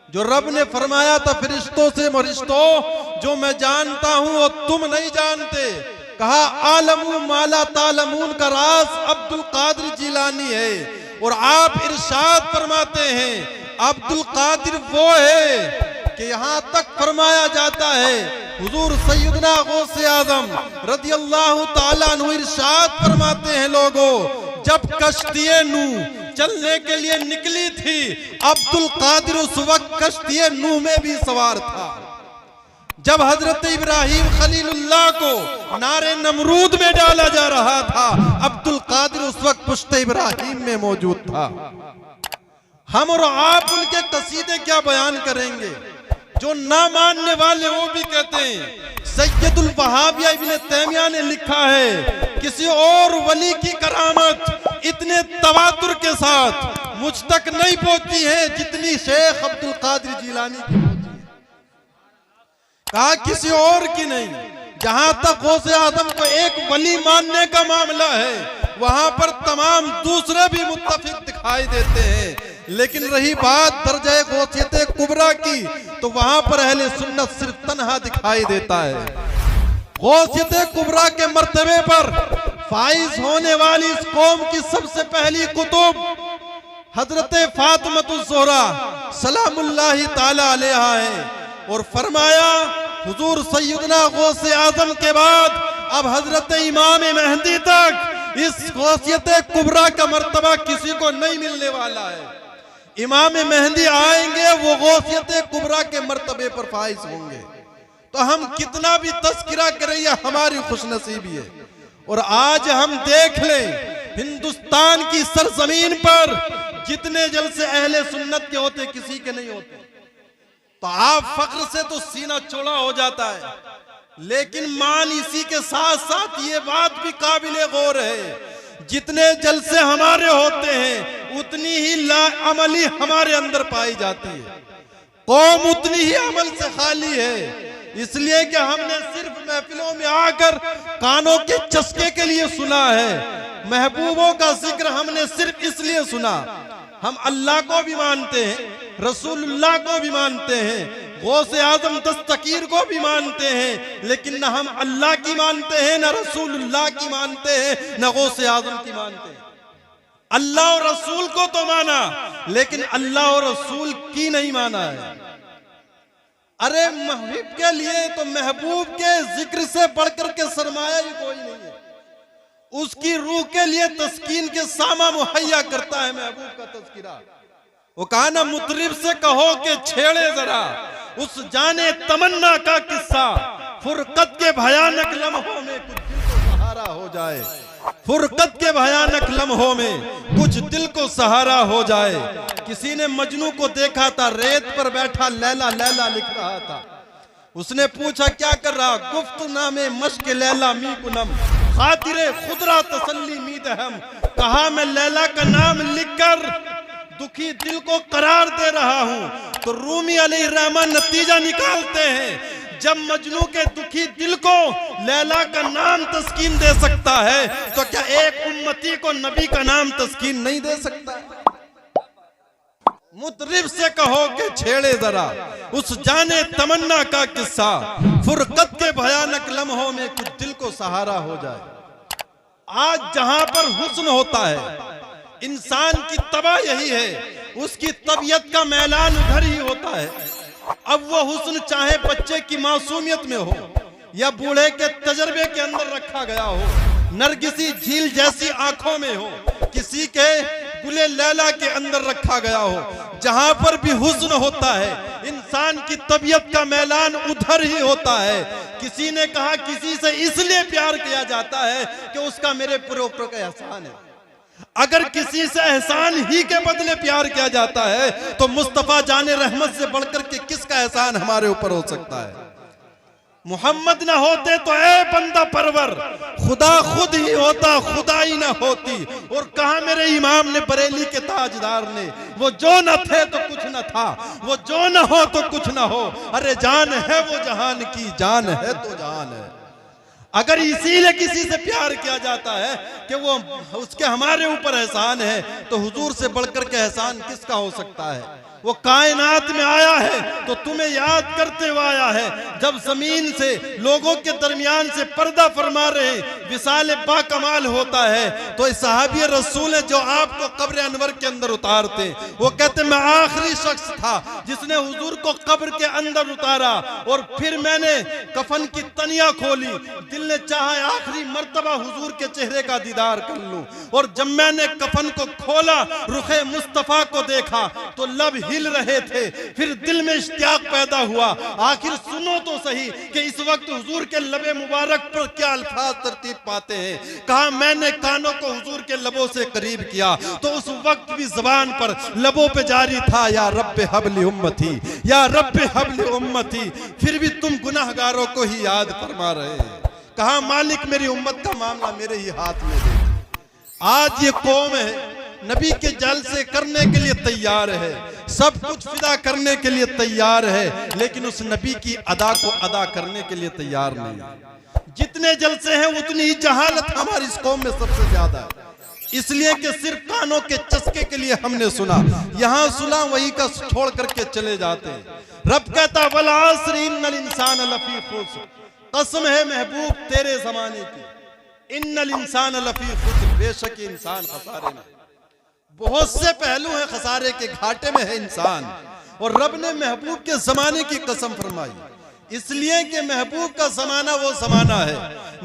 जो रब ने फरमाया था फरिश्तों से, फरिश्तों जो मैं जानता हूं वो तुम नहीं जानते। कहा आलमू माला तालमून का राज अब्दुल कादिर जिलानी है। और आप इरशाद फरमाते हैं अब्दुल कादिर वो है कि यहां तक फरमाया जाता है हुजूर सैयदना गौसे आजम रदियल्लाहु ताला अन्हु इरशाद फरमाते हैं, लोगों जब कश्तिए नूह चलने के लिए निकली थी, अब्दुल कादिर उस वक्त कश्तिए नूह में भी सवार था। जब हजरत इब्राहिम खलीलुल्लाह को नारे नमरूद में डाला जा रहा था, अब्दुल कादिर उस वक्त पुश्ते इब्राहिम में मौजूद था। हम और आप उनके कसीदे क्या बयान करेंगे? जो ना मानने वाले वो भी कहते हैं। सैयदुल वहाबिया इब्न तैमिया ने लिखा है किसी और वली की करामत इतने तवातुर के साथ मुझ तक नहीं पहुंची है जितनी शेख अब्दुल कादिर जिलानी की पहुंची है। कहा किसी और की नहीं। जहां तक गौसे आजम को एक वली मानने का मामला है, वहां पर तमाम दूसरे भी मुत्तफिक दिखाई देते हैं। लेकिन रही बात दर्जा गौसियत कुबरा की, तो वहां पर अहले सुन्नत सिर्फ तन्हा दिखाई देता है। गौसियत कुबरा के मर्तबे पर फाइज होने वाली इस कौम की सबसे पहली कुतुब हजरत फातिमतुज़ ज़ोहरा सलामुल्लाहि ताला अलैहा है। और फरमाया हुजूर सैयदना गौसे आजम के बाद अब हजरत इमाम मेहंदी तक इस गौसियत कुबरा का मर्तबा किसी को नहीं मिलने वाला है। इमाम मेहंदी आएंगे वो गौसियत कुबरा के मर्तबे पर फाइज होंगे। तो हम कितना भी तस्किरा करें यह हमारी खुशनसीबी है। और आज हम देख लें हिंदुस्तान की सरजमीन पर जितने जलसे अहले सुन्नत के होते किसी के नहीं होते। तो आप फख्र से तो सीना चौड़ा हो जाता है, लेकिन मान इसी के साथ साथ ये बात भी काबिले गौर है जितने जलसे हमारे होते हैं उतनी ही लाअमली हमारे अंदर पाई जाती है। कौम उतनी ही अमल से खाली है, इसलिए कि हमने सिर्फ महफिलों में आकर कानों के चस्के के लिए सुना है। महबूबों का जिक्र हमने सिर्फ इसलिए सुना। हम अल्लाह को भी मानते हैं, रसूलुल्लाह को भी मानते हैं, गौसे आजम दस्तगीर को भी मानते हैं, लेकिन न हम अल्लाह की मानते हैं, न रसूलुल्लाह की मानते हैं, न गौसे आजम की मानते हैं। अल्लाह और रसूल को तो माना, लेकिन अल्लाह और रसूल की नहीं माना है। अरे महबूब के लिए तो महबूब के जिक्र से बढ़कर के सरमाया ही कोई नहीं है। उसकी रूह के लिए तस्कीन के सामा मुहैया करता है महबूब का तज़किरा। वो कहा ना मुतरिब से कहो कि छेड़े जरा उस जाने तमन्ना का किस्सा, फुरकत के भयानक लम्हों में कुछ दिल को सहारा हो जाए। फुरकत के भयानक लम्हों में कुछ दिल को सहारा हो जाए। किसी ने मजनू को देखा था, रेत पर बैठा लैला लैला लिख रहा था। उसने पूछा क्या कर रहा? गुफ्त नामे मश्क लैला मी कुनम खातिरे खुदरा तसल्ली मीद हम। कहा मैं लैला का नाम लिखकर दुखी दिल को करार दे रहा हूं। तो रूमी अलैहिर्रहमान नतीजा निकालते हैं जब मजनू के दुखी दिल को लैला का नाम तस्कीन दे सकता है, तो क्या एक उम्मती को नबी का नाम तस्कीन नहीं दे सकता? मुतरिब से कहो कि छेड़े जरा उस जाने तमन्ना का किस्सा, फुरकत के भयानक लम्हों में कुछ दिल को सहारा हो जाए। आज जहां पर हुस्न होता है इंसान की तबाह यही है, उसकी तबीयत का मैलान उधर ही होता है। अब वो हुस्न चाहे बच्चे की मासूमियत में हो या बूढ़े के तजर्बे के अंदर रखा गया हो, नरगिसी झील जैसी आंखों में हो, किसी के गुले लैला के अंदर रखा गया हो, जहां पर भी हुस्न होता है इंसान की तबीयत का मैलान उधर ही होता है। किसी ने कहा किसी से इसलिए प्यार किया जाता है कि उसका मेरे पूरे ऊपर का एहसान है। अगर किसी से एहसान ही के बदले प्यार किया जाता है तो मुस्तफा जाने रहमत से बढ़कर के किसका एहसान हमारे ऊपर हो सकता है? मोहम्मद ना होते तो ए बंदा परवर खुदा खुद ही होता, खुदाई ना होती। और कहा मेरे इमाम ने बरेली के ताजदार ने, वो जो न थे तो कुछ न था, वो जो न हो तो कुछ न हो। अरे जान है वो जहान की, जान है तो जान है। अगर इसीलिए किसी से प्यार किया जाता है कि वो उसके हमारे ऊपर एहसान है, तो हुजूर से बढ़कर के एहसान किसका हो सकता है? वो कायनात में आया है तो तुम्हें याद करते हुए आया है। जब जमीन से लोगों के दरमियान से पर्दा फरमा रहे विसाल बाकमाल होता है तो इस सहाबी रसूल है जो आपको कब्र अनवर के अंदर उतारते। वो कहते मैं आखिरी शख्स था जिसने हुजूर को कब्र के अंदर उतारा और फिर मैंने कफन की तनिया खोली। दिल ने चाहा आखिरी मर्तबा हुजूर के चेहरे का दीदार कर लूं और जब मैंने कफन को खोला रुखे मुस्तफा को देखा तो लब हिल रहे थे। फिर दिल में इश्तियाक पैदा हुआ आखिर सुनो तो सही कि इस वक्त हुजूर के लबे मुबारक पर क्या अल्फाज तरतीब पाते हैं। कहा मैंने कानों को हुजूर के लबों से करीब किया तो उस वक्त भी ज़बान पर लबों पे जारी था या रब्बे हबली उम्मती, या रब्बे हबली उम्मती। फिर भी तुम गुनाहगारों को ही याद फरमा रहे। कहा मालिक मेरी उम्मत का मामला मेरे ही हाथ में दे। आज ये कौम है नबी के जलसे करने के लिए तैयार है, सब कुछ फिदा करने के लिए तैयार है, लेकिन उस नबी की अदा को अदा करने के लिए तैयार नहीं है। जितने जलसे हैं उतनी ही जहालत हमारी इस कौम में सबसे ज्यादा है। इसलिए कि सिर्फ कानों के चस्के के लिए हमने सुना, यहां सुना वही का छोड़ करके चले जाते हैं। रब कहता वल अस्र इन्नल इंसान लफी खुस्र, कसम है महबूब तेरे जमाने की, इन्नल इंसान लफी खुस्र, बेशक इंसान खसारे में। बहुत से पहलू हैं खसारे के, घाटे में है इंसान। और रब ने महबूब के जमाने की कसम फरमाई इसलिए कि महबूब का जमाना वो जमाना है।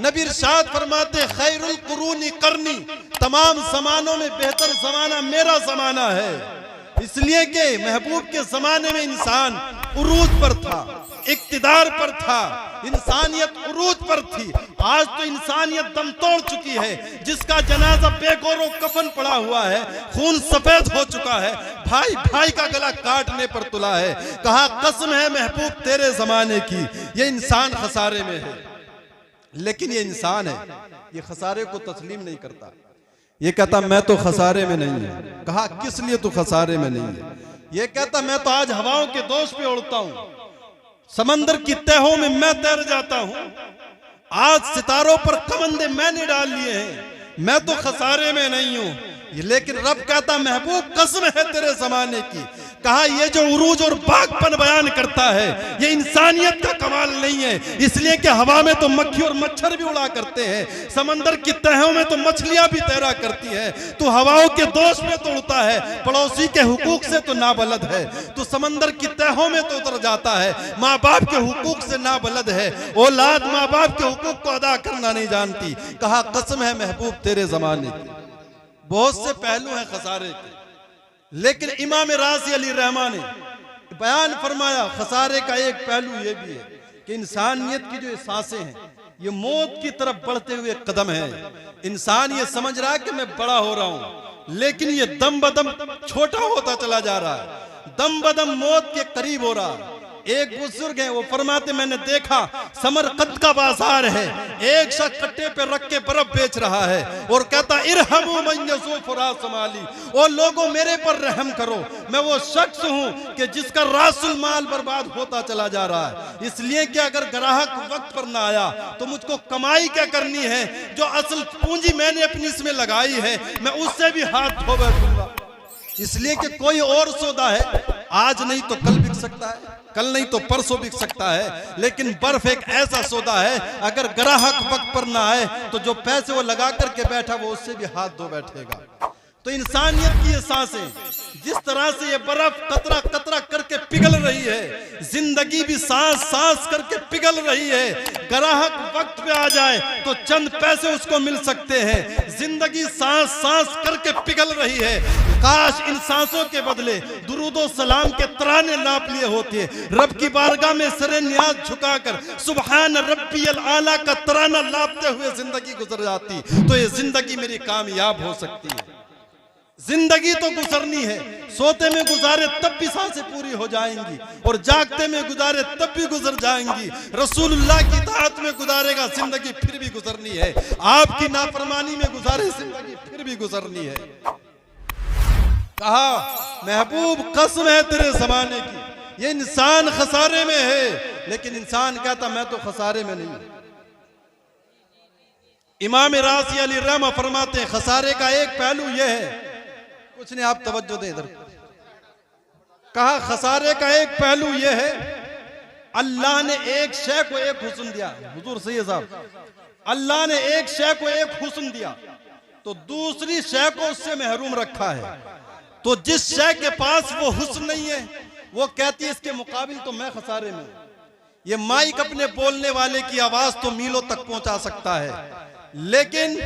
नबी इरशाद फरमाते खैरुल कुरूनी करनी, तमाम जमानों में बेहतर जमाना मेरा जमाना है। इसलिए कि महबूब के जमाने में इंसान उरूज पर था, इक्तिदार पर था, इंसानियत उरूज पर थी। आज तो इंसानियत दम तोड़ चुकी है, जिसका जनाजा बेगौरो कफन पड़ा हुआ है, खून सफेद हो चुका है, भाई भाई का गला काटने पर तुला है। कहा कसम है महबूब तेरे जमाने की, ये इंसान खसारे में है। लेकिन ये इंसान है, ये खसारे को तस्लीम नहीं करता। ये कहता मैं तो खसारे में नहीं है। कहा किस लिए तू खसारे में नहीं है? ये कहता मैं तो आज हवाओं के दोष पे उड़ता हूं, समंदर की तहों में मैं तैर जाता हूं, आज सितारों पर कमंदे मैंने डाल लिए हैं, मैं तो खसारे में नहीं हूं। लेकिन रब कहता महबूब कसम है तेरे जमाने की। कहा ये जो उरूज और बागपन बयान करता है ये इंसानियत का कमाल नहीं है, इसलिए कि हवा में तो मक्खी और मच्छर भी उड़ा करते हैं, समंदर की तहों में तो मछलियां भी तैरा करती हैं। तू हवाओं के दोष में तो उड़ता है, पड़ोसी के हुकूक से तो नाबलद है। तू समंदर की तहों में तो उतर जाता है, माँ बाप के हुकूक से नाबलद है। औलाद माँ बाप के हुकूक को अदा करना नहीं जानती। कहा कसम है महबूब तेरे जमाने की। बहुत से पहलू हैं खसारे के, लेकिन इमाम राज़ी अली रहमान ने बयान फरमाया खसारे का एक पहलू ये भी है कि इंसानियत की जो सांसें हैं ये मौत की तरफ बढ़ते हुए कदम है। इंसान ये समझ रहा है कि मैं बड़ा हो रहा हूं, लेकिन ये दम बदम छोटा होता चला जा रहा है, दम बदम मौत के करीब हो रहा है। एक बुजुर्ग है वो फरमाते मैंने देखा समरकंद का बाजार है, एक शख्स कट्टे पे रख के बर्फ बेच रहा है और कहता इरहमु मन यसूफ रासमाली, ओ लोगों मेरे पर रहम करो, मैं वो शख्स हूं कि जिसका रासुल माल बर्बाद होता चला जा रहा है। इसलिए कि अगर ग्राहक वक्त पर ना आया तो मुझको कमाई क्या करनी है, जो असल पूंजी मैंने अपनी इसमें लगाई है मैं उससे भी हाथ धो बैठूंगा। इसलिए कि कोई और सौदा है, आज नहीं तो कल बिक सकता है, कल नहीं तो परसों बिक सकता है, लेकिन बर्फ एक ऐसा सौदा है अगर ग्राहक वक्त पर ना आए तो जो पैसे वो लगा करके बैठा वो उससे भी हाथ धो बैठेगा। तो इंसानियत की ये सांसें जिस तरह से ये बर्फ कतरा कतरा करके पिघल रही है, जिंदगी भी सांस सांस करके पिघल रही है। ग्राहक वक्त पे आ जाए तो चंद पैसे उसको मिल सकते हैं, जिंदगी सांस सांस करके पिघल रही है। काश इन सांसों के बदले दुरूदो सलाम के तराने नाप लिए होते, रब की बारगाह में सरे न्याज झुकाकर सुबहान रब्बियल आला का तराना लापते हुए जिंदगी गुजर जाती तो ये जिंदगी मेरी कामयाब हो सकती है। जिंदगी तो गुजरनी है, सोते में गुजारे तब भी सांसें पूरी हो जाएंगी और जागते में गुजारे तब भी गुजर जाएंगी। रसूलुल्लाह की इताअत में गुजारेगा जिंदगी फिर भी गुजरनी है, आपकी नाफरमानी में गुजारे जिंदगी फिर भी गुजरनी है। कहा महबूब कसम है तेरे जमाने की, ये इंसान खसारे में है, लेकिन इंसान कहता मैं तो खसारे में नहीं। इमाम राज़ी अली रहमा फरमाते खसारे का एक पहलू यह है, कुछ नहीं आप तवज्जो दें इधर। कहा खसारे का एक पहलू यह है, अल्लाह ने एक शय को एक हुस्न दिया। हुजूर सही है साहब, अल्लाह ने एक शय को एक हुस्न दिया तो दूसरी शय को उससे महरूम रखा है। तो जिस शय के पास वो हुस्न नहीं है वो कहती है इसके मुकाबिल तो मैं खसारे में। ये माइक अपने बोलने वाले की आवाज तो मीलों तक पहुंचा सकता है, लेकिन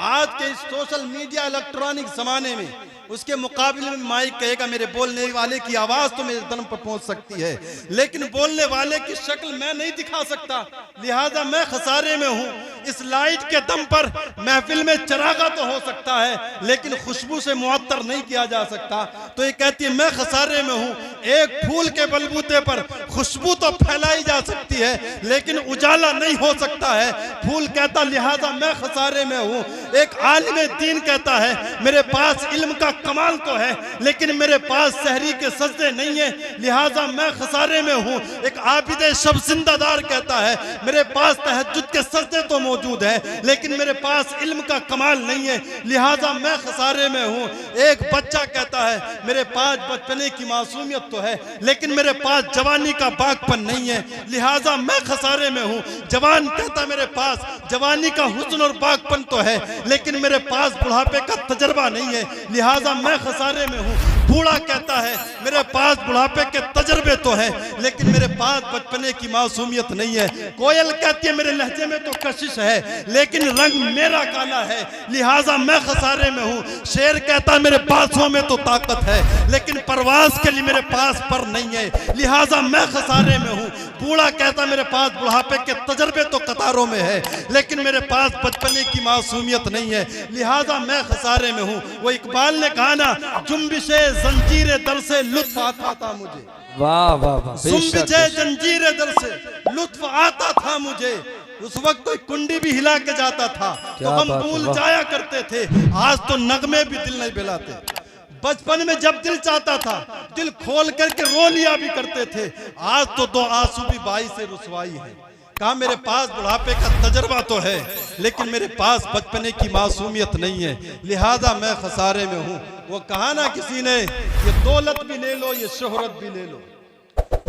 आज के इस सोशल मीडिया इलेक्ट्रॉनिक जमाने में उसके मुकाबले में माइक कहेगा मेरे बोलने वाले की आवाज तो मेरे दम पर पहुंच सकती है, लेकिन बोलने वाले की शक्ल मैं नहीं दिखा सकता, लिहाजा मैं खसारे में हूं। इस लाइट के दम पर महफिल में चरागा तो हो सकता है लेकिन खुशबू से मुअत्तर नहीं किया जा सकता। तो ये कहती है मैं खसारे में हूं। एक फूल के बलबूते पर खुशबू तो फैलाई जा सकती है लेकिन उजाला नहीं हो सकता है। फूल कहता लिहाजा मैं खसारे में हूं। एक आलिम दीन कहता है मेरे पास इल्म का कमाल तो है लेकिन मेरे पास सहरी के सजदे नहीं है, लिहाजा मैं खसारे में हूं। एक आबिद शब जिंदादार कहता है मेरे पास तहज्जुद के सजदे तो मौजूद है लेकिन मेरे पास इल्म का कमाल नहीं है, लिहाजा मैं खसारे में हूं। एक बच्चा कहता है मेरे पास बचपने की मासूमियत तो है लेकिन मेरे पास जवानी का बागपन नहीं है, लिहाजा मैं खसारे में हूं। जवान कहता मेरे पास जवानी का हुस्न और बागपन तो है लेकिन मेरे पास बुढ़ापे का तजर्बा नहीं है, लिहाजा मैं खसारे में हूं। बूढ़ा कहता है मेरे पास बुढ़ापे के तजर्बे तो है लेकिन मेरे पास बचपने की मासूमियत नहीं है। कोयल कहती है मेरे लहजे में तो कशिश है लेकिन रंग मेरा काला है, लिहाजा मैं खसारे में हूं। शेर कहता है मेरे बांसों में तो ताकत है लेकिन परवाज के लिए मेरे पास पर नहीं है, लिहाजा मैं खसारे में हूं। बूढ़ा कहता मेरे पास बुढ़ापे के तजर्बे तो कतारों में है लेकिन मेरे पास बचपने की मासूमियत नहीं है, लिहाजा मैं खसारे में हूं। वो इकबाल ने कहा ना जुम्बिशे जंजीरे दर से लुत्फ आता था मुझे, वाह वाह वाह, जुम्बिशे जंजीरे दर से लुत्फ आता था मुझे। उस वक्त कोई कुंडी भी हिला के जाता था तो हम भूल जाया करते थे, आज तो नगमे भी दिल नहीं बिलाते। बचपन में जब दिल चाहता था दिल खोल करके रो लिया भी करते थे, आज तो दो आंसू भी बाई से रुसवाई है। कहा मेरे पास बुढ़ापे का तजर्बा तो है लेकिन मेरे पास बचपने की मासूमियत नहीं है, लिहाजा मैं खसारे में हूं। वो कहा ना किसी ने ये दौलत भी ले लो ये शोहरत भी ले लो,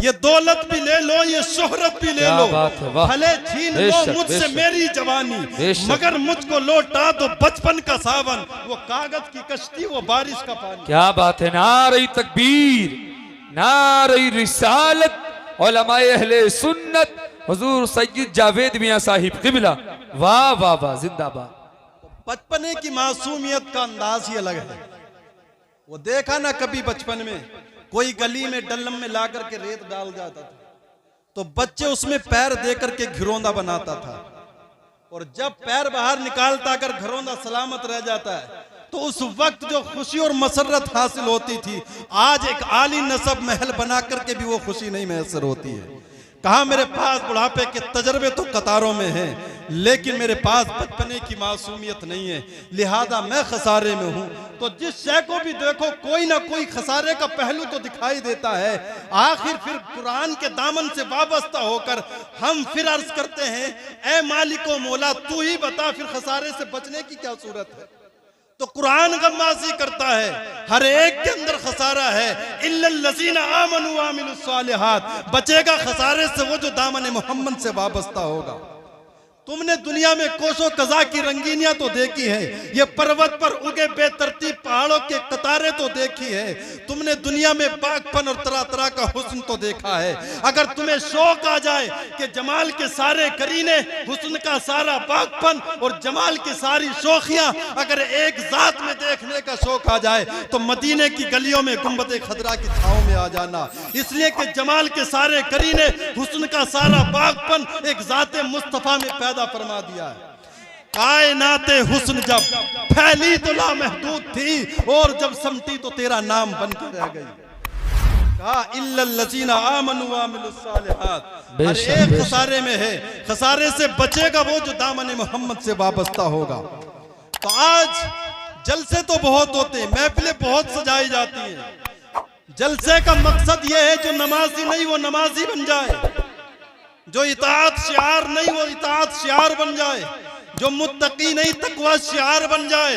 ये दौलत भी ले लो ये शोहरत भी ले लो, भले छीन लो मुझसे मेरी जवानी मगर मुझको लौटा दो बचपन का सावन, वो कागज की कश्ती वो बारिश का पानी। क्या बात है, नारे तकबीर, नारे रिसालत, उलमाए अहले सुन्नत, हुजूर सैयद जावेद मियां साहिब किबला, वाह वाह वाह, जिंदाबाद। बचपने की मासूमियत का अंदाज ही अलग है। वो देखा ना कभी बचपन में कोई गली में डल्लम में ला करके रेत डाल जाता था तो बच्चे उसमें पैर दे करके घिरौंदा बनाता था, और जब पैर बाहर निकालता अगर घिरौंदा सलामत रह जाता है तो उस वक्त जो खुशी और मसरत हासिल होती थी आज एक आली नसब महल बना करके भी वो खुशी नहीं मैसर होती है। कहा मेरे पास बुढ़ापे के तजर्बे तो कतारों में हैं लेकिन मेरे पास बचपने की मासूमियत नहीं है, लिहाजा मैं खसारे में हूं। तो जिस शय को भी देखो कोई ना कोई खसारे का पहलू तो दिखाई देता है। आखिर फिर कुरान के दामन से वाबस्ता होकर हम फिर अर्ज करते हैं ऐ मालिको मौला तू ही बता फिर खसारे से बचने की क्या सूरत है। तो कुरान गम्माजी करता है हर एक के अंदर खसारा है, इल्लल लज़ीना आमनू व अमिलुस सालिहात, बचेगा खसारे से वो जो दामन मोहम्मद से वाबस्ता होगा। तुमने दुनिया में कोसो कजा की रंगीनियां तो देखी है, ये पर्वत पर उगे बेतरतीब पहाड़ों के कतारे तो देखी है, तुमने दुनिया में बागपन और तरह तरह का हुस्न तो देखा है। अगर तुम्हें शौक आ जाए कि जमाल के सारे करीने, हुस्न का सारा बागपन और जमाल की सारी शौखियां अगर एक जात में देखने का शौक आ जाए तो मदीने की गलियों में गुंबद खदरा की छांव में आ जाना, इसलिए कि जमाल के सारे करीने, हुस्न का सारा बागपन एक जाते मुस्तफा में पैदा फरमा दिया है। कायनाते हुस्न जब फैली तो लामहदूद थी और जब समटी तो तेरा नाम बनकर रह गई। कहा इल्लल लज़ीना आमनू व अमिलुस सालिहात, हर एक खसारे में है, खसारे से बचेगा वो जो दामन मोहम्मद से वाबस्ता होगा। तो आज जलसे तो बहुत होते हैं, महफिलें बहुत सजाई जाती हैं, जलसे का मकसद ये है जो नमाजी नहीं वो नमाजी बन जाए, जो इताअत शियार नहीं वो इताअत शियार बन जाए, जो मुत्तकी नहीं तकवा शियार बन जाए।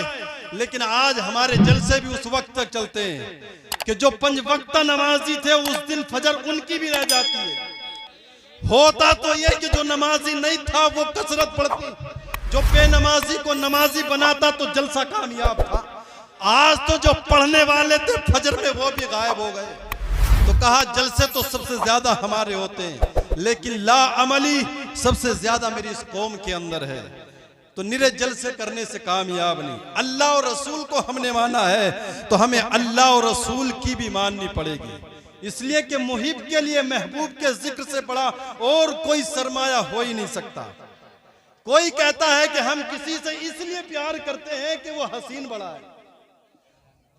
लेकिन आज हमारे जलसे भी उस वक्त तक चलते हैं कि जो 5 वक्त नमाजी थे उस दिन फजर उनकी भी रह जाती है। होता तो ये कि जो नमाजी नहीं था वो कसरत पढ़ती, जो बेनमाजी को नमाजी बनाता तो जलसा कामयाब था। आज तो जो पढ़ने वाले थे फजर में वो भी गायब हो गए। तो कहा जलसे तो सबसे ज्यादा हमारे होते हैं, लेकिन ला अमली सबसे ज्यादा मेरी इस कौम के अंदर है। तो निरे जलसे करने से कामयाब नहीं। अल्लाह और रसूल को हमने माना है तो हमें अल्लाह और रसूल की भी माननी पड़ेगी, इसलिए कि मुहिब के लिए महबूब के जिक्र से बड़ा और कोई सरमाया हो ही नहीं सकता। कोई कहता है कि हम किसी से इसलिए प्यार करते हैं कि वो हसीन बड़ा है,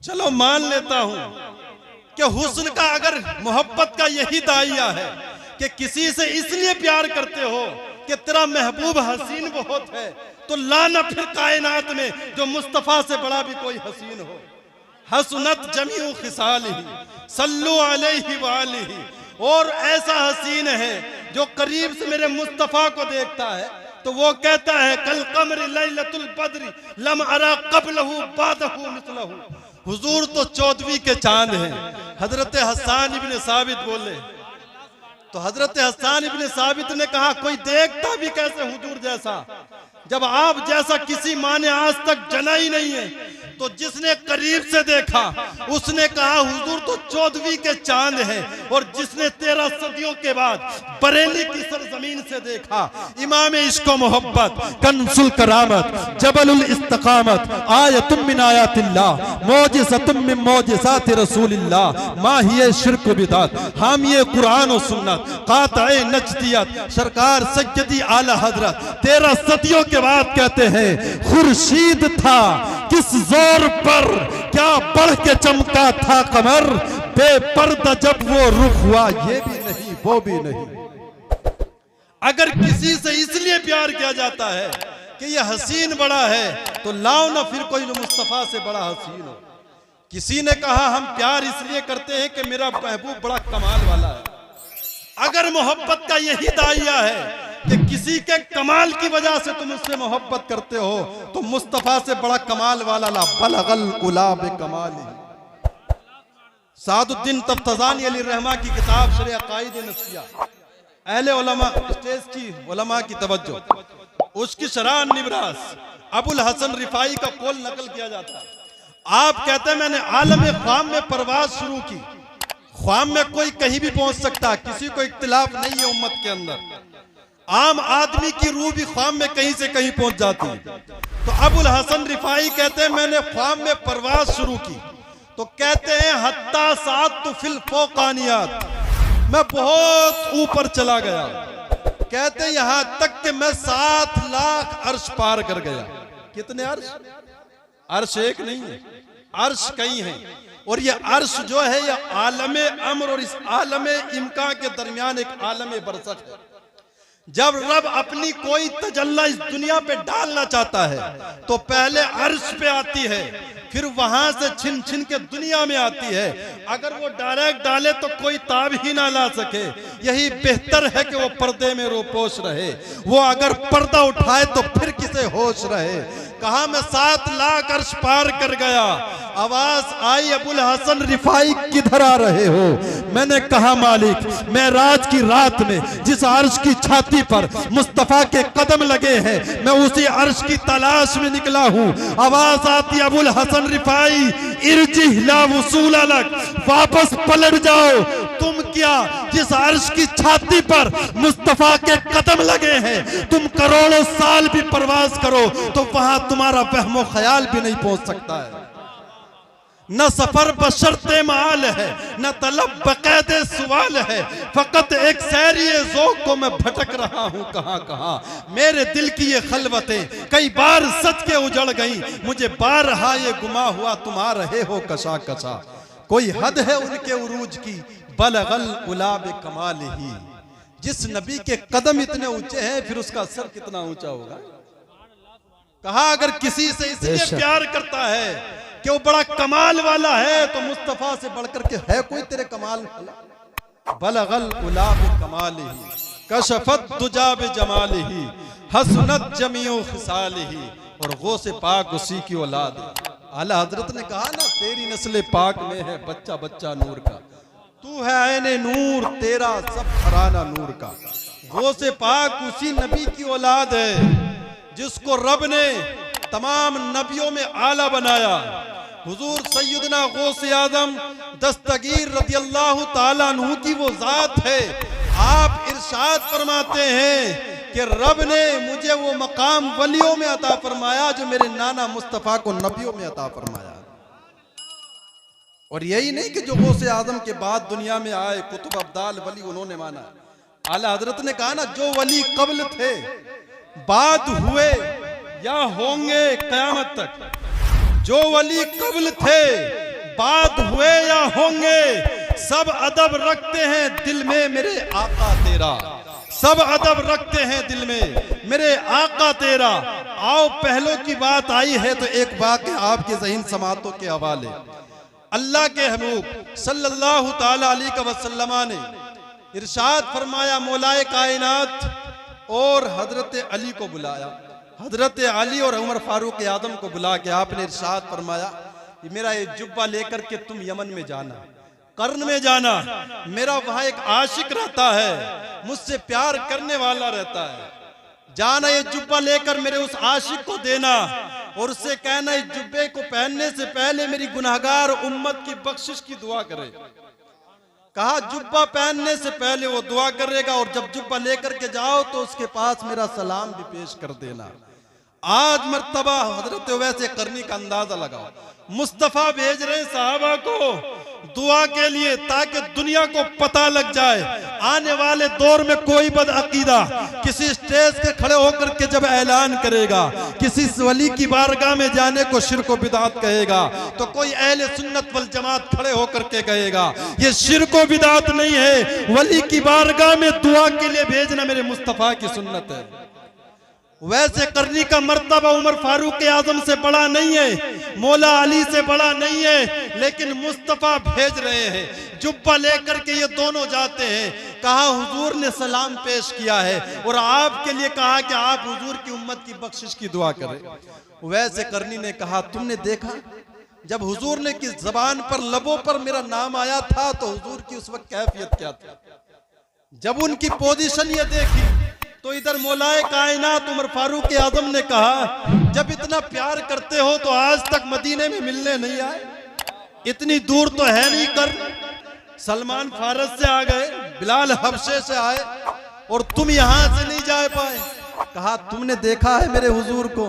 चलो मान लेता हूं कि हुस्न का अगर मोहब्बत का यही दाइया है कि किसी से इसलिए प्यार करते हो कि तेरा महबूब हसीन बहुत है, तो लाना फिर कायनात में जो मुस्तफा से बड़ा भी कोई हसीन हो। हसनत जमीउ खिसालिही सल्लु अलैहि वालिही। और ऐसा हसीन है जो करीब से मेरे मुस्तफा को देखता है तो वो कहता है कल कमर लैलतुल बद्री लम अरा क़ब्लहु बादहु मिसलहु। हुजूर तो 14वीं के चांद हैं। हजरत हसन इब्ने साबित बोले तो हजरत हसन इब्ने साबित ने कहा कोई देखता भी कैसे हुजूर जैसा, जब आप जैसा किसी माँ ने आज तक जना ही नहीं है। तो जिसने करीब से देखा उसने कहा हुजूर तो 14वीं के चांद है। और जिसने 13 सदियों के बाद बरेली की सरजमीन से देखा इमाम इश्क व मोहब्बत कंसुल करामत जबलुल इस्तिकामत आयतुम मिन आयातिल्लाह मौजिज़तुम मिन मौजिज़ात रसूलिल्लाह माहिए शिर्क बिदात हामिए कुरान और सुन्नत कातए नजदियत सरकार सज्जदी आला हजरत 13 सदियों के बाद कहते हैं खुर्शीद था किस जोर पर क्या बढ़ के चमका था कमर, बेपर्दा जब वो रुख हुआ ये भी नहीं वो भी नहीं। अगर किसी से इसलिए प्यार किया जाता है कि ये हसीन बड़ा है तो लाओ ना फिर कोई मुस्तफा से बड़ा हसीन हो। किसी ने कहा हम प्यार इसलिए करते हैं कि मेरा महबूब बड़ा कमाल वाला है। अगर मोहब्बत का यही दाइया है कि किसी के कमाल की वजह से तुम उससे मोहब्बत करते हो तो मुस्तफा से बड़ा कमाल वाला ला बलगल उला बेकमाली। सादुद्दीन तफ्ताज़ानी अली रहमा की किताब शरह अक़ाइद नस्सिया अहले उलमा स्टेज की उलमा की तवज्जो, उसकी शरह निबरास अबुल हसन रिफाई का कौल नकल किया जाता है। आप कहते हैं मैंने आलम ख्वाम में परवाज शुरू की। ख्वाम में कोई कहीं भी पहुंच सकता, किसी को इख्तिलाफ नहीं है उम्मत के अंदर। आम आदमी की रूह भी ख्वाम में कहीं से कहीं पहुंच जाती है। तो अबुल हसन रिफाई कहते हैं मैंने ख्वाम में परवाज शुरू की तो कहते हैं हत्ता सात तो फिल फौकानियात, मैं बहुत ऊपर चला गया। कहते हैं यहां तक कि मैं 7 लाख अर्श पार कर गया। कितने अर्श? अर्श एक नहीं है, अर्श कई हैं। और ये अर्श जो है यह आलमे अम्र और इस आलमे इम्कान के दरमियान एक आलमे बरज़ख है। जब रब अपनी कोई तजल्ला इस दुनिया पे डालना चाहता है तो पहले अर्श पे आती है, फिर वहां से छिन छिन के दुनिया में आती है। अगर वो डायरेक्ट डाले तो कोई ताब ही ना ला सके। यही बेहतर है कि वो पर्दे में रोपोश रहे। वो अगर पर्दा उठाए तो फिर किसे होश रहे। कहा मैं 7 लाख अर्श पार कर गया। आवाज आई अबुल हसन रिफाई किधर आ रहे हो? मैंने कहा मालिक मैं राज की रात में जिस अर्श की छाती पर मुस्तफा के कदम लगे हैं मैं उसी अर्श की तलाश में निकला हूँ। आवाज आती अबुल हसन रिफाई इरजिह ला वसूल लक, वापस पलट जाओ। तुम क्या जिस अर्श की छाती पर मुस्तफा के कदम लगे हैं तुम करोड़ों साल भी परवाज करो तो वहां तुम्हारा वहमो ख्याल भी नहीं पहुंच सकता है। न सफर बशर्ते माल है न तलब बकायदे सवाल है, फकत एक सैरिये ज़ौक़ को मैं भटक रहा हूँ कहाँ कहाँ। मेरे दिल की ये खलवतें कई बार सच के उजड़ गई, मुझे बारहा ये गुमा हुआ तुम आ रहे हो कशा कशा। कोई हद है उनके उरूज की बलगल उलाब कमाल ही। जिस नबी के कदम इतने ऊंचे हैं फिर उसका सर कितना ऊंचा होगा। कहा अगर किसी से इसलिए प्यार करता है कि वो बड़ा कमाल वाला है तो मुस्तफा से बढ़कर के है कोई तेरे कमाल वाला। बलगल उलाब कमालिही कशफत दुजा बिजमालिही हसनत जमीउ खिसालिही। और गौसे पाक उसी की औलाद है। आला हजरत ने कहा ना, तेरी नस्ल पाक में है बच्चा बच्चा नूर का, तू है ऐने नूर, तेरा सब घराना नूर का। गौसे पाक उसी नबी की औलाद है जिसको रब ने तमाम नबियों में आला बनाया। हुजूर सैयदना गौसे आजम दस्तगीर रज़ी अल्लाह ताला अन्हु की वो जात है। आप इरशाद फरमाते हैं कि रब ने मुझे वो मकाम वलियों में अता फरमाया जो मेरे नाना मुस्तफ़ा को नबियों में अता फरमाया। और यही नहीं कि जो गौसे आजम के बाद दुनिया में आए कुतुब अब्दाल वली उन्होंने माना। आला हजरत ने कहा ना, जो वली कब्ल थे, बाद हुए या होंगे क़यामत तक, जो वली कब्ल थे, बाद हुए या होंगे, सब अदब रखते हैं दिल में मेरे आका तेरा, सब अदब रखते हैं दिल में मेरे आका तेरा। आओ पहलों की बात आई है तो एक वाक़या आपके ज़हीन समातों के हवाले। अल्लाह के हबूब सल्लल्लाहु ताला अलैहि वसल्लम ने इरशाद फरमाया, मौलाए कायनात और हजरत अली को बुलाया, हजरत अली और उमर फारूक आजम को बुला के आपने इरशाद फरमाया, मेरा ये जुब्बा लेकर के तुम यमन में जाना, कर्न में जाना, मेरा वहां एक आशिक रहता है, मुझसे प्यार करने वाला रहता है, जाना ये जुब्बा लेकर मेरे उस आशिक को देना और उससे कहना इस जुब्बे को पहनने से पहले मेरी गुनाहगार उम्मत की बख्शिश की दुआ करे। कहा जुब्बा पहनने से पहले वो दुआ करेगा और जब जुब्बा लेकर के जाओ तो उसके पास मेरा सलाम भी पेश कर देना। आज मर्तबा हजरत वैसे करनी का अंदाजा लगाओ, मुस्तफा भेज रहे सहाबा को दुआ के लिए ताकि दुनिया को पता लग जाए आने वाले दौर में कोई बदअकीदा किसी स्टेज के खड़े होकर के जब ऐलान करेगा, किसी वली की बारगाह में जाने को शिर्क व बिदात कहेगा, तो कोई अहले सुन्नत वल जमात खड़े होकर के कहेगा ये शिर्क व बिदात नहीं है, वली की बारगाह में दुआ के लिए भेजना मेरे मुस्तफा की सुन्नत है। वैसे करनी का मर्तबा उमर फारूक आजम से बड़ा नहीं है, मौला अली से बड़ा नहीं है, लेकिन मुस्तफा भेज रहे हैं, जुब्बा लेकर के ये दोनों जाते हैं। कहा हुजूर ने सलाम पेश किया है और आपके लिए कहा कि आप हुजूर की उम्मत की बख्शिश की दुआ करें। वैसे करनी ने कहा, तुमने देखा जब हुजूर ने किस जबान पर लबों पर मेरा नाम आया था तो हुजूर की उस वक्त कैफियत क्या थी। जब उनकी पोजीशन ये देखी तो इधर मौलाए कायनात उमर फारूक आजम ने कहा, जब इतना प्यार करते हो तो आज तक मदीने में मिलने नहीं आए, इतनी दूर तो है नहीं कर, सलमान फारस से आ गए, बिलाल हबशे से आए और तुम यहां से नहीं जा पाए। कहा तुमने देखा है मेरे हुजूर को।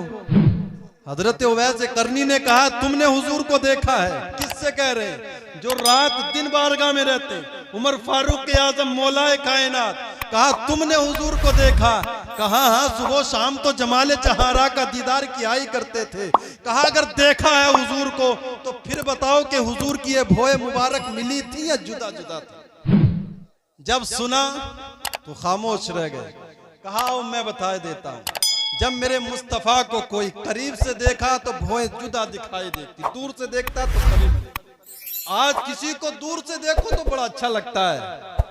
हजरत उवैस करनी ने कहा, तुमने हुजूर को देखा है? किससे कह रहे हैं? जो रात दिन बारगाह में रहते, उमर फारूक आजम मौलाए कायनात। कहा तुमने हुजूर को देखा? कहा हाँ, सुबह शाम तो जमाले चहारा का दीदार किया ही करते थे। कहा अगर देखा है हुजूर को तो फिर बताओ कि हुजूर की ये भोए मुबारक मिली थी या जुदा जुदा थी? जब सुना तो खामोश रह गए। कहा मैं बता देता हूं, जब मेरे मुस्तफा को कोई करीब से देखा तो भोए जुदा दिखाई देती, दूर से देखता तो करीब। आज किसी को दूर से देखो तो बड़ा अच्छा लगता है,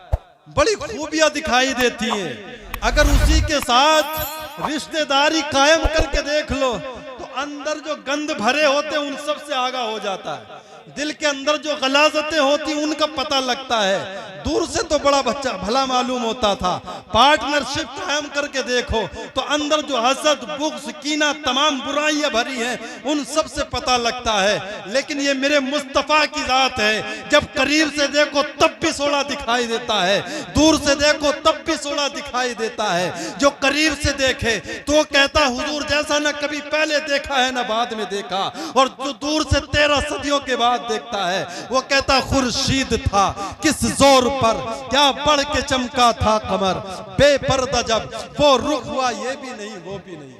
बड़ी खूबियां दिखाई देती हैं। अगर उसी के साथ रिश्तेदारी कायम करके देख लो तो अंदर जो गंद भरे होते उन सब से आगा हो जाता है, दिल के अंदर जो गलाजतें होती उनका पता लगता है। दूर से तो बड़ा बच्चा भला मालूम होता था, पार्टनरशिप कायम करके देखो तो अंदर जो हसद बुग़्ज़ कीना तमाम बुराइयां भरी हैं उन सब से पता लगता है। लेकिन ये मेरे मुस्तफ़ा की जात है, जब करीब से देखो तब भी सोना दिखाई देता है, दूर से देखो तब भी सोना दिखाई देता है। जो करीब से देखे तो कहता हुजूर जैसा ना कभी पहले देखा है ना बाद में देखा, और जो दूर से 13 सदियों के बाद देखता है वो कहता खुर्शीद था किस जोर पर, क्या बढ़ के चमका था कमर, बेपर्दा जब वो रुख हुआ ये भी नहीं वो भी नहीं।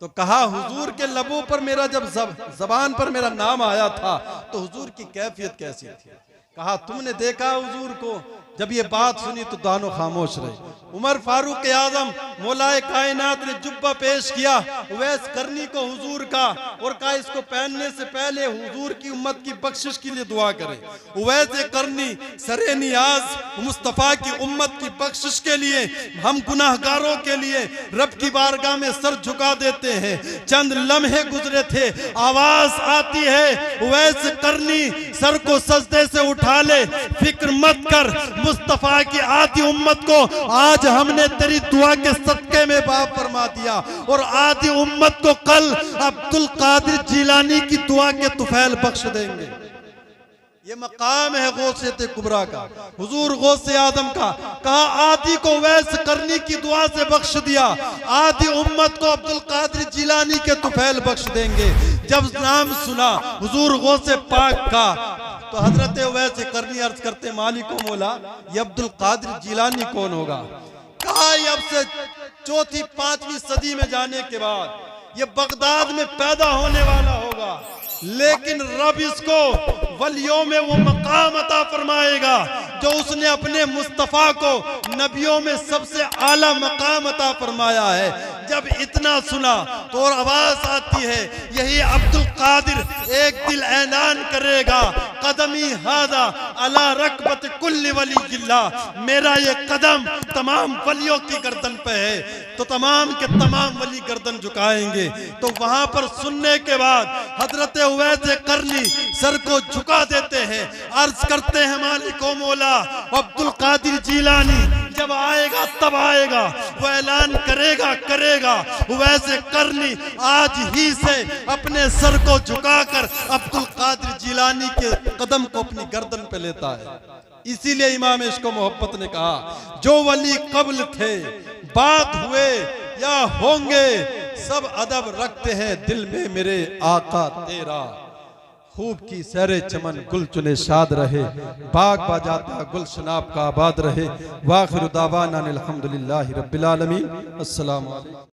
तो कहा हुजूर के लबों पर मेरा जब जबान पर मेरा नाम आया था तो हुजूर की कैफियत कैसी थी? कहा तुमने देखा हुजूर को? जब ये बात सुनी तो दानो खामोश रहे। उमर फारूक आजम मौलाए कायनात ने जुब्बा पेश किया उवैस करनी को हुजूर का, और कहा इसको पहनने से पहले हुजूर की उम्मत की बख्शिश के लिए दुआ करें। उवैस करनी सरे नियाज मुस्तफ़ा की उम्मत की बख्शिश के लिए, हम गुनाहगारों के लिए रब की बारगाह में सर झुका देते हैं। चंद लम्हे गुजरे थे, आवाज आती है वैसे करनी, सर को सजदे से उठा ले, फिक्र मत कर मुस्तफा की आधी उम्मत को आज हमने तेरी दुआ के सदके में बाप फरमा दिया, और आधी उम्मत को कल अब्दुल कादिर जिलानी की दुआ के तुफैल बख्श देंगे। ये मकाम है गौसे कुबरा का, हुजूर गौसे आदम का। कहा आदि को वैस करनी की दुआ से बख्श दिया, आदि उम्मत को अब्दुल कादिर जिलानी के तुफैल बख्श देंगे। जब नाम सुना हुजूर गौसे पाक का तो हजरत वैसे करनी अर्ज करते मालिको मौला ये अब्दुल कादिर जिलानी कौन होगा? कहा अब से चौथी पांचवी सदी में जाने के बाद ये बगदाद में पैदा होने वाला होगा, लेकिन रब इसको वलियों में वो मकाम अता फरमाएगा जो उसने अपने मुस्तफ़ा को नबियों में सबसे आला मकाम अता फरमाया है। जब इतना सुना तो और आवाज आती है यही अब्दुल कादिर एक दिल ऐलान करेगा, कदमी हादा अला रकबत कुल्ली वलील्ला, मेरा ये कदम तमाम वलियों की गर्दन पे है। तो तमाम के तमाम वली गर्दन झुकाएंगे। तो वहां पर सुनने के बाद हजरत उवैस करनी सर को झुका देते हैं, अर्ज करते हैं मालिको मौला अब्दुल कादिर जिलानी जब आएगा तब आएगा, वो ऐलान करेगा वैसे करनी आज ही से अपने सर को झुकाकर अब्दुल कादिर जिलानी के कदम को अपनी गर्दन पे लेता है। इसीलिए इमाम इश्क मोहब्बत ने कहा जो वली कब्ल थे बात हुए या होंगे सब अदब रखते हैं दिल में मेरे आका तेरा। खूब की सैरे चमन गुल चुने शाद रहे, बाग बाजाता गुल शनाब का आबाद रहे। वाखिर दावाना अनिल हम्दुलिल्लाहि रब्बिल आलमीन। अस्सलामु अलैकुम।